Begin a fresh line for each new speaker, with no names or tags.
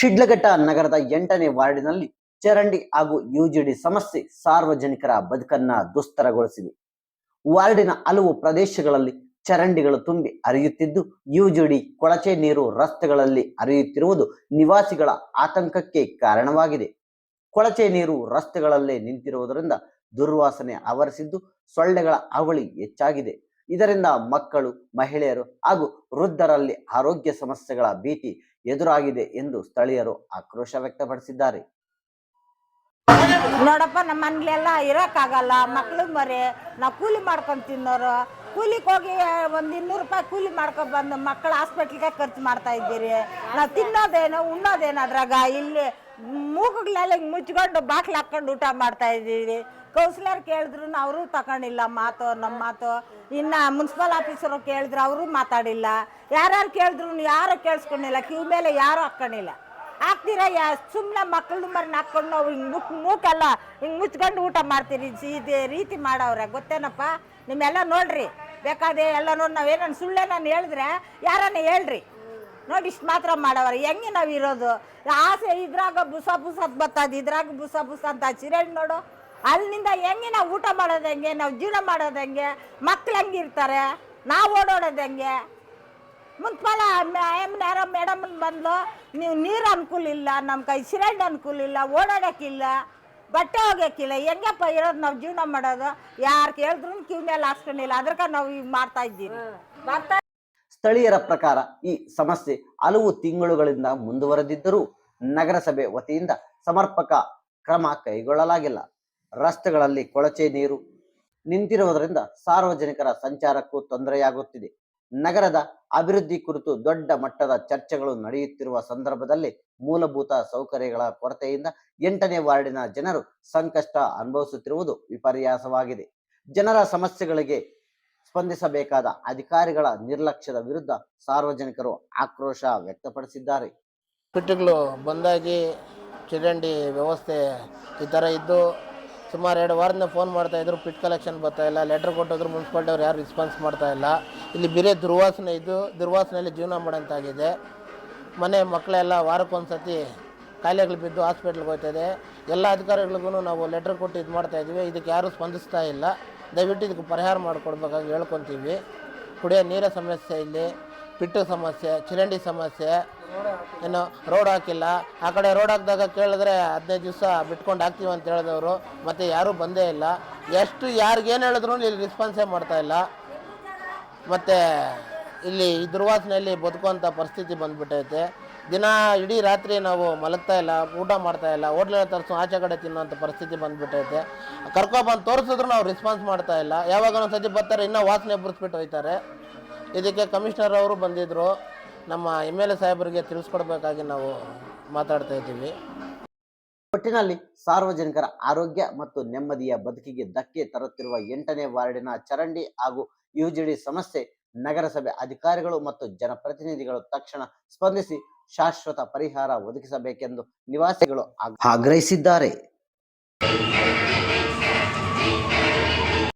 ಶಿಡ್ಲಘಟ್ಟ ನಗರದ 8ನೇ ವಾರ್ಡಿನಲ್ಲಿ ಚರಂಡಿ ಹಾಗೂ ಯುಜಿಡಿ ಸಮಸ್ಯೆ ಸಾರ್ವಜನಿಕರ ಬದುಕನ್ನ ದುಸ್ತರಗೊಳಿಸಿದೆ. ವಾರ್ಡಿನ ಹಲವು ಪ್ರದೇಶಗಳಲ್ಲಿ ಚರಂಡಿಗಳು ತುಂಬಿ ಹರಿಯುತ್ತಿದ್ದು, ಯುಜಿಡಿ ಕೊಳಚೆ ನೀರು ರಸ್ತೆಗಳಲ್ಲಿ ಹರಿಯುತ್ತಿರುವುದು ನಿವಾಸಿಗಳ ಆತಂಕಕ್ಕೆ ಕಾರಣವಾಗಿದೆ. ಕೊಳಚೆ ನೀರು ರಸ್ತೆಗಳಲ್ಲೇ ನಿಂತಿರುವುದರಿಂದ ದುರ್ವಾಸನೆ ಆವರಿಸಿದ್ದು, ಸೊಳ್ಳೆಗಳ ಹಾವಳಿ ಹೆಚ್ಚಾಗಿದೆ. ಇದರಿಂದ ಮಕ್ಕಳು, ಮಹಿಳೆಯರು ಹಾಗೂ ವೃದ್ಧರಲ್ಲಿ ಆರೋಗ್ಯ ಸಮಸ್ಯೆಗಳ ಭೀತಿ ಎದುರಾಗಿದೆ ಎಂದು ಸ್ಥಳೀಯರು ಆಕ್ರೋಶ ವ್ಯಕ್ತಪಡಿಸಿದ್ದಾರೆ.
ನೋಡಪ್ಪ, ನಮ್ಮ ಮನೇಲೆಲ್ಲ ಇರೋಕ್ಕಾಗಲ್ಲ. ಮಕ್ಳು ಮರಿ ನಾವು ಕೂಲಿ ಮಾಡ್ಕೊಂಡು ತಿನ್ನೋರು. ಕೂಲಿಗೆ ಹೋಗಿ ಒಂದು 200 ರೂಪಾಯಿ ಕೂಲಿ ಮಾಡ್ಕೊಂಡು ಬಂದು ಮಕ್ಕಳು ಹಾಸ್ಪಿಟ್ಲಿಗೆ ಖರ್ಚು ಮಾಡ್ತಾ ಇದ್ದೀರಿ. ನಾವು ತಿನ್ನೋದೇನು ಉಣ್ಣೋದೇನು ಅದ್ರಾಗ. ಇಲ್ಲಿ ಮೂಗುಗಳೆಲ್ಲ ಹಿಂಗೆ ಮುಚ್ಕೊಂಡು ಬಾಕ್ಲು ಹಾಕ್ಕೊಂಡು ಊಟ ಮಾಡ್ತಾ ಇದ್ದೀವಿ. ಕೌನ್ಸಿಲರ್ ಕೇಳಿದ್ರು ಅವರು ತಗೊಂಡಿಲ್ಲ ನಮ್ಮ ಮಾತು. ಇನ್ನು ಮುನ್ಸಿಪಲ್ ಆಫೀಸರು ಕೇಳಿದ್ರು ಅವರು ಮಾತಾಡಿಲ್ಲ. ಯಾರ್ಯಾರು ಕೇಳಿದ್ರು ಯಾರು ಕೇಳಿಸ್ಕೊಂಡಿಲ್ಲ. ಕಿವಿ ಮೇಲೆ ಯಾರು ಹಾಕ್ಕೊಂಡಿಲ್ಲ. ಹಾಕ್ತೀರ ಸುಮ್ಮನೆ ಮಕ್ಕಳು ಮರನ್ನ ಹಾಕ್ಕೊಂಡು ನಾವು ಹಿಂಗೆ ಮೂಕೆಲ್ಲ ಹಿಂಗೆ ಮುಚ್ಕೊಂಡು ಊಟ ಮಾಡ್ತೀರಿ. ಇದೇ ರೀತಿ ಮಾಡವ್ರೆ ಗೊತ್ತೇನಪ್ಪ. ನಿಮ್ಮೆಲ್ಲ ನೋಡ್ರಿ, ಬೇಕಾದೆ ಎಲ್ಲ ನೋಡಿ. ನಾವೇನೋ ಸುಳ್ಳೆ ನಾನು ಹೇಳಿದ್ರೆ ಯಾರನ್ನ ಹೇಳ್ರಿ. ನೋಡಿ, ಇಷ್ಟು ಮಾತ್ರ ಮಾಡವ್ರೆ. ಹೆಂಗೆ ನಾವು ಇರೋದು? ಆಸೆ ಇದ್ರಾಗ ಬುಸ ಅಂತ ಬರ್ತದೆ, ಇದ್ರಾಗ ಬುಸ ಅಂತ ಚಿರಂಡಿ ನೋಡು. ಅಲ್ಲಿಂದ ಹೆಂಗೆ ನಾವು ಊಟ ಮಾಡೋದು ಹೆಂಗೆ, ನಾವು ಜೀವನ ಮಾಡೋದು ಹೆಂಗೆ, ಮಕ್ಳು ಹೆಂಗಿರ್ತಾರೆ, ನಾವು ಓಡಾಡೋದು ಹೆಂಗೆ? ಮುನ್ಸಿಪಲ್ ಯಾರೋ ಮೇಡಮನ್ ಬಂದು, ನೀವು ನೀರು ಅನುಕೂಲ ಇಲ್ಲ, ನಮ್ಮ ಕೈ ಸಿಲಿಂಡರ್ ಅನುಕೂಲ ಇಲ್ಲ, ಓಡಾಡೋಕ್ಕಿಲ್ಲ, ಬಟ್ಟೆ ಹೋಗೋಕ್ಕಿಲ್ಲ, ಹೆಂಗಪ್ಪ ಇರೋದು ನಾವು ಜೀವನ ಮಾಡೋದು? ಯಾರು ಕೇಳಿದ್ರು ಕಿವಿ ಮೇಲೆ ಹಾಕ್ಸ್ಕೊಂಡಿಲ್ಲ. ಅದಕ್ಕೆ ನಾವು ಈಗ ಮಾಡ್ತಾ ಇದ್ದೀವಿ.
ಸ್ಥಳೀಯರ ಪ್ರಕಾರ ಈ ಸಮಸ್ಯೆ ಹಲವು ತಿಂಗಳುಗಳಿಂದ ಮುಂದುವರೆದಿದ್ದರೂ ನಗರಸಭೆ ವತಿಯಿಂದ ಸಮರ್ಪಕ ಕ್ರಮ ಕೈಗೊಳ್ಳಲಾಗಿಲ್ಲ. ರಸ್ತೆಗಳಲ್ಲಿ ಕೊಳಚೆ ನೀರು ನಿಂತಿರುವುದರಿಂದ ಸಾರ್ವಜನಿಕರ ಸಂಚಾರಕ್ಕೂ ತೊಂದರೆಯಾಗುತ್ತಿದೆ. ನಗರದ ಅಭಿವೃದ್ಧಿ ಕುರಿತು ದೊಡ್ಡ ಮಟ್ಟದ ಚರ್ಚೆಗಳು ನಡೆಯುತ್ತಿರುವ ಸಂದರ್ಭದಲ್ಲಿ ಮೂಲಭೂತ ಸೌಕರ್ಯಗಳ ಕೊರತೆಯಿಂದ 8ನೇ ವಾರ್ಡಿನ ಜನರು ಸಂಕಷ್ಟ ಅನುಭವಿಸುತ್ತಿರುವುದು ವಿಪರ್ಯಾಸವಾಗಿದೆ. ಜನರ ಸಮಸ್ಯೆಗಳಿಗೆ ಸ್ಪಂದಿಸಬೇಕಾದ ಅಧಿಕಾರಿಗಳ ನಿರ್ಲಕ್ಷ್ಯದ ವಿರುದ್ಧ ಸಾರ್ವಜನಿಕರು ಆಕ್ರೋಶ ವ್ಯಕ್ತಪಡಿಸಿದ್ದಾರೆ.
ಪಿಟ್ಟುಗಳು ಬಂದಾಗಿ ಚರಂಡಿ ವ್ಯವಸ್ಥೆ ಈ ಥರ ಇದ್ದು ಸುಮಾರು 2 ವಾರದಿಂದ ಫೋನ್ ಮಾಡ್ತಾಯಿದ್ರು. ಪಿಟ್ ಕಲೆಕ್ಷನ್ ಬರ್ತಾಯಿಲ್ಲ. ಲೆಟ್ರ್ ಕೊಟ್ಟಿದ್ರು ಮುನ್ಸಿಪಾಲ್ಟಿ ಅವ್ರು ಯಾರು ರೆಸ್ಪಾನ್ಸ್ ಮಾಡ್ತಾಯಿಲ್ಲ. ಇಲ್ಲಿ ಬೇರೆ ದುರ್ವಾಸನೆ ಇದ್ದು ದುರ್ವಾಸನೆಯಲ್ಲಿ ಜೀವನ ಮಾಡೋಂತಾಗಿದೆ. ಮನೆ ಮಕ್ಕಳೆಲ್ಲ ವಾರಕ್ಕೊಂದು ಸತಿ ಕಾಯಿಲೆಗಳು ಬಿದ್ದು ಹಾಸ್ಪಿಟ್ಲಿಗೆ ಹೋಗ್ತಾಯಿದೆ. ಎಲ್ಲ ಅಧಿಕಾರಿಗಳಿಗೂ ನಾವು ಲೆಟ್ರ್ ಕೊಟ್ಟು ಇದು ಮಾಡ್ತಾಯಿದ್ದೀವಿ. ಇದಕ್ಕೆ ಯಾರೂ ಸ್ಪಂದಿಸ್ತಾ ಇಲ್ಲ. ದಯವಿಟ್ಟು ಇದಕ್ಕೆ ಪರಿಹಾರ ಮಾಡಿಕೊಡ್ಬೇಕಾಗಿ ಹೇಳ್ಕೊತೀವಿ. ಕುಡಿಯೋ ನೀರ ಸಮಸ್ಯೆ, ಇಲ್ಲಿ ಪಿಟ್ಟು ಸಮಸ್ಯೆ, ಚರಂಡಿ ಸಮಸ್ಯೆ, ಏನು ರೋಡ್ ಹಾಕಿಲ್ಲ. ಆ ಕಡೆ ರೋಡ್ ಹಾಕಿದಾಗ ಕೇಳಿದ್ರೆ 15 ದಿವಸ ಬಿಟ್ಕೊಂಡು ಹಾಕ್ತೀವಿ ಅಂತ ಹೇಳಿದವರು ಮತ್ತು ಯಾರೂ ಬಂದೇ ಇಲ್ಲ. ಎಷ್ಟು ಯಾರಿಗೇನು ಹೇಳಿದ್ರು ಇಲ್ಲಿ ರೆಸ್ಪಾನ್ಸೇ ಮಾಡ್ತಾಯಿಲ್ಲ. ಮತ್ತು ಇಲ್ಲಿ ಈ ದುರ್ವಾಸನೆಯಲ್ಲಿ ಬದುಕುವಂಥ ಪರಿಸ್ಥಿತಿ ಬಂದುಬಿಟ್ಟೈತೆ. ದಿನ ಇಡೀ ರಾತ್ರಿ ನಾವು ಮಲಗ್ತಾ ಇಲ್ಲ, ಊಟ ಮಾಡ್ತಾಯಿಲ್ಲ, ಹೋಟ್ಲೆಲ್ಲ ತರಿಸೋ ಆಚೆ ಕಡೆ ತಿನ್ನೋಂಥ ಪರಿಸ್ಥಿತಿ ಬಂದುಬಿಟ್ಟೈತೆ. ಕರ್ಕೊಬಂದು ತೋರಿಸಿದ್ರು ನಾವು ರೆಸ್ಪಾನ್ಸ್ ಮಾಡ್ತಾಯಿಲ್ಲ. ಯಾವಾಗ ಒಂದು ಸತಿ ಬರ್ತಾರೆ, ಇನ್ನೂ ವಾಸನೆ ಬುರಿಸ್ಬಿಟ್ಟು ಹೋಗ್ತಾರೆ. ಇದಕ್ಕೆ ಕಮಿಷನರ್ ಅವರು ಬಂದಿದ್ದರು. ನಮ್ಮ MLA ಸಾಹೇಬರಿಗೆ ತಿಳಿಸ್ಕೊಡ್ಬೇಕಾಗಿ ನಾವು ಮಾತಾಡ್ತಾ ಇದ್ದೀವಿ.
ಒಟ್ಟಿನಲ್ಲಿ ಸಾರ್ವಜನಿಕರ ಆರೋಗ್ಯ ಮತ್ತು ನೆಮ್ಮದಿಯ ಬದುಕಿಗೆ ಧಕ್ಕೆ ತರುತ್ತಿರುವ 8ನೇ ವಾರ್ಡಿನ ಚರಂಡಿ ಹಾಗೂ ಯುಜಿಡಿ ಸಮಸ್ಯೆ ನಗರಸಭೆ ಅಧಿಕಾರಿಗಳು ಮತ್ತು ಜನಪ್ರತಿನಿಧಿಗಳು ತಕ್ಷಣ ಸ್ಪಂದಿಸಿ ಶಾಶ್ವತ ಪರಿಹಾರ ಒದಗಿಸಬೇಕೆಂದು ನಿವಾಸಿಗಳು ಆಗ್ರಹಿಸಿದ್ದಾರೆ.